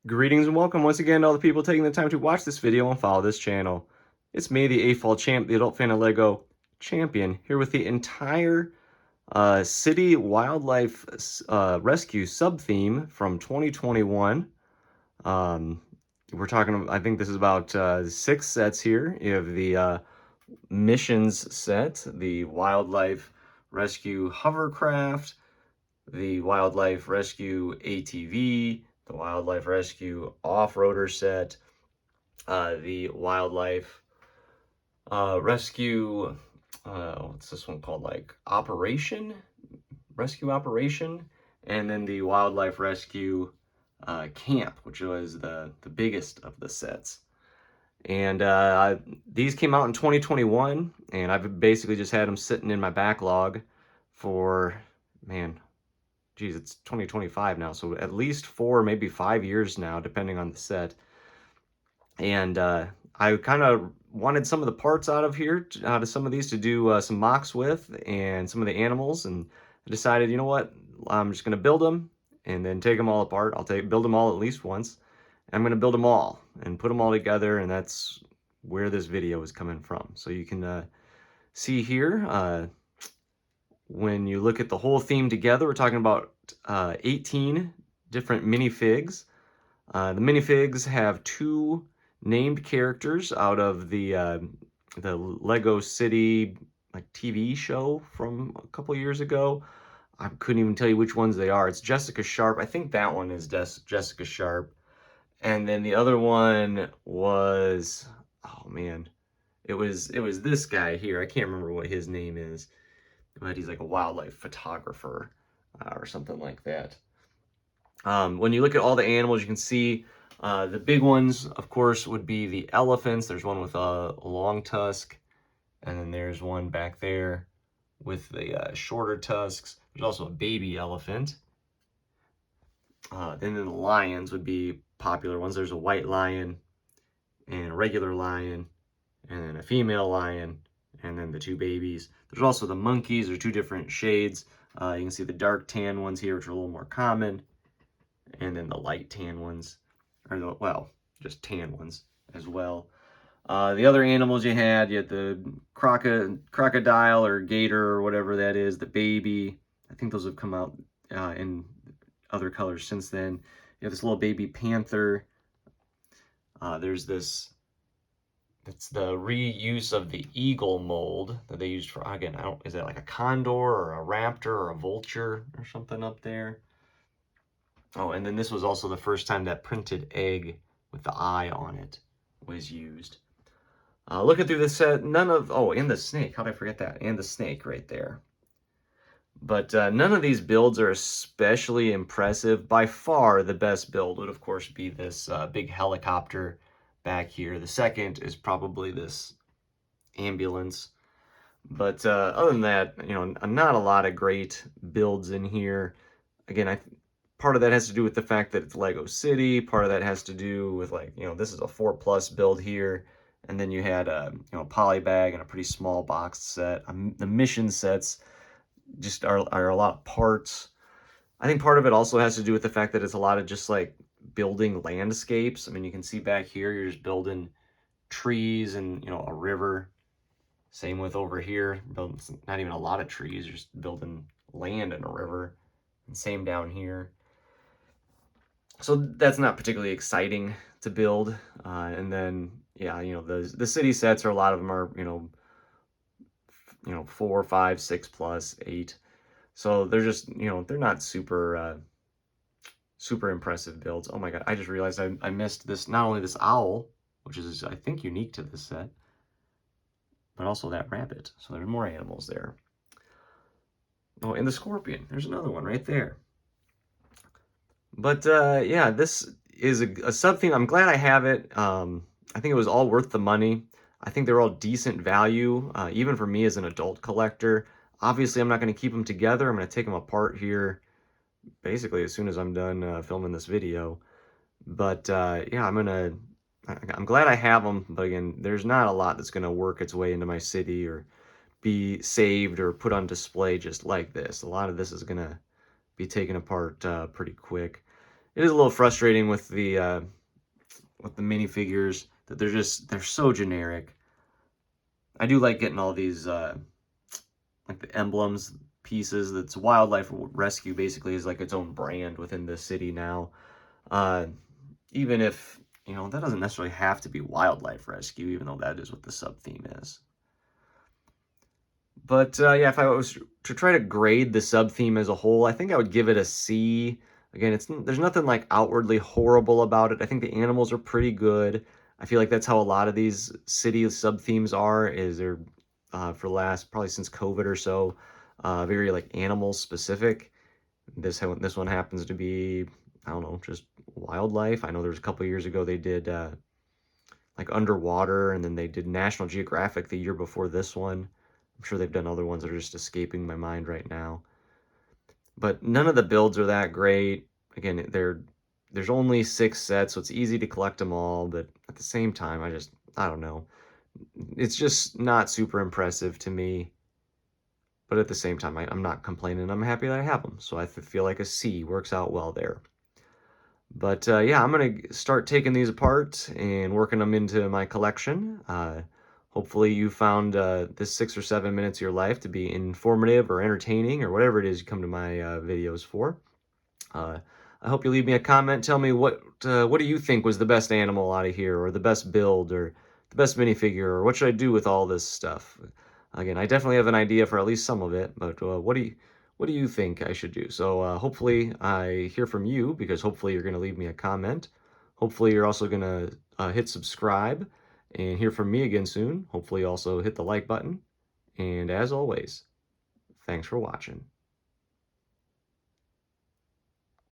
Greetings and welcome once again to all the people taking the time to watch this video and follow this channel. It's me, the AFOL champ, the adult fan of LEGO champion, here with the entire City Wildlife Rescue sub-theme from 2021. We're talking, I think this is about 6 sets here. You have the missions set, the Wildlife Rescue Hovercraft, the Wildlife Rescue ATV, the Wildlife Rescue Off-Roader set, the Wildlife Rescue, what's this one called, like Rescue Operation, and then the Wildlife Rescue Camp, which was the biggest of the sets. And these came out in 2021, and I've basically just had them sitting in my backlog for, man, geez, it's 2025 now, so at least 4, maybe 5 years now, depending on the set. And I kind of wanted some of the parts out of some of these to do some MOCs with, and some of the animals, and I decided, you know what, I'm just going to build them and then take them all apart. Build them all at least once. I'm going to build them all and put them all together, and that's where this video is coming from. So you can see here, when you look at the whole theme together, we're talking about 18 different minifigs. The minifigs have 2 named characters out of the Lego City like TV show from a couple years ago. I couldn't even tell you which ones they are. It's Jessica Sharpe. I think that one is Jessica Sharpe. And then the other one was, oh man, it was this guy here. I can't remember what his name is, but he's like a wildlife photographer or something like that. When you look at all the animals, you can see the big ones, of course, would be the elephants. There's one with a long tusk, and then there's one back there with the shorter tusks. There's also a baby elephant. Then the lions would be popular ones. There's a white lion and a regular lion, and then a female lion, and then the 2 babies. There's also the monkeys. There's 2 different shades. You can see the dark tan ones here, which are a little more common, and then the light tan ones, or well, just tan ones as well. The other animals you had the crocodile or gator or whatever that is, the baby. I think those have come out in other colors since then. You have this little baby panther. There's this, it's the reuse of the eagle mold that they used for, again, is it like a condor or a raptor or a vulture or something up there? Oh, and then this was also the first time that printed egg with the eye on it was used. Looking through this set, and the snake, how did I forget that? And the snake right there. But none of these builds are especially impressive. By far, the best build would, of course, be this big helicopter back here. The second is probably this ambulance. But other than that, not a lot of great builds in here. Again, part of that has to do with the fact that it's Lego City. Part of that has to do with, like, this is a 4+ build here. And then you had a polybag and a pretty small boxed set. The mission sets just are a lot of parts. I think part of it also has to do with the fact that it's a lot of just like building landscapes. I mean, you can see back here, you're just building trees and, a river. Same with over here, building not even a lot of trees, you're just building land and a river. And same down here. So that's not particularly exciting to build. And then, yeah, the city sets, a lot of them are, 4, 5, 6+, 8. So they're just, they're not super impressive builds. Oh my god, I just realized I missed this, not only this owl, which is, I think, unique to this set, but also that rabbit. So there's more animals there. Oh, and the scorpion. There's another one right there. But yeah, this is a sub-theme. I'm glad I have it. I think it was all worth the money. I think they're all decent value, even for me as an adult collector. Obviously, I'm not going to keep them together. I'm going to take them apart here basically as soon as I'm done filming this video. But yeah, I'm glad I have them. But again, there's not a lot that's going to work its way into my city or be saved or put on display just like this. A lot of this is going to be taken apart pretty quick. it is a little frustrating with the minifigures that they're so generic. I do like getting all these like the emblems pieces. That's Wildlife Rescue basically is like its own brand within the city now. Uh, Even if, you know, that doesn't necessarily have to be Wildlife Rescue, even though that is what the sub theme is. But yeah, if I was to try to grade the sub theme as a whole, I think I would give it a C. Again, there's nothing like outwardly horrible about it. I think the animals are pretty good. I feel like that's how a lot of these city sub themes are. Is they're for the last probably since COVID or so, very like animal specific. This one happens to be, I don't know, just wildlife. I know there was a couple years ago they did like underwater, and then they did National Geographic the year before this one. I'm sure they've done other ones that are just escaping my mind right now. But none of the builds are that great. Again, there's only 6 sets, so it's easy to collect them all, but at the same time, I don't know. It's just not super impressive to me. But at the same time, I'm not complaining. I'm happy that I have them. So I feel like a C works out well there. But yeah, I'm going to start taking these apart and working them into my collection. Hopefully you found this 6 or 7 minutes of your life to be informative or entertaining or whatever it is you come to my videos for. I hope you leave me a comment. Tell me what do you think was the best animal out of here, or the best build, or the best minifigure, or what should I do with all this stuff? Again, I definitely have an idea for at least some of it, but what do you think I should do? So hopefully I hear from you, because hopefully you're going to leave me a comment. Hopefully you're also going to hit subscribe and hear from me again soon. Hopefully also hit the like button. And as always, thanks for watching.